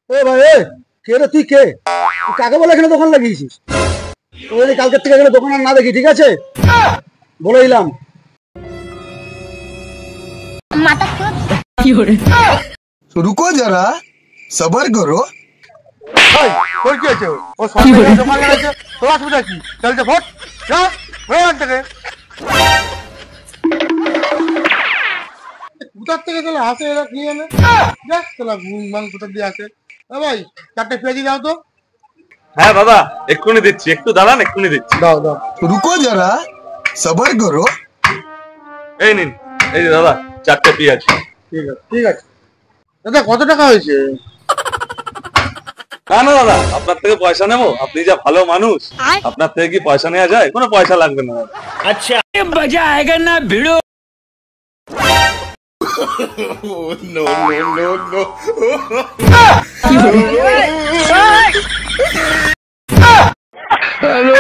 এ ভাই এ কে রে তুই কে? তুই কাকে বলে এখানে দোকান লাগিয়েছিস? তুই যদি কালকের থেকে এখানে দোকান আর না দেখি, ঠিক আছে? বলে দিলাম। रुको जरा सबर करो। ভাই তোর কি হয়েছে? ও সরকারি দোকান লাগাইছে, তোর অসুবিধা কি? চলছে ভোট যা ওখান থেকে। কোথার থেকে চলে হাসে এরা কি জানে? যা চলা ঘুম ভাঙ কোথার দিয়ে আসে। ভাই 4টে পেঁয়াজি দাও তো। হ্যাঁ বাবা, এক্ষুনি দিচ্ছি, একটু দাঁড়ান, এক্ষুনি দিচ্ছি। দাও দাও। रुको जरा सबर करो। এই নিন, এই যে দাদা 4টে পেঁয়াজ। ঠিক আছে ঠিক আছে। দাদা কত টাকা হয়েছে? না না দাদা, আপনার থেকে পয়সা নেবো? আপনি যা ভালো মানুষ, আপনার থেকে কি পয়সা নেওয়া যায়? কোনো পয়সা লাগবে না দাদা। अच्छा मजा आएगा ना भिड़ो। No no no no. Hello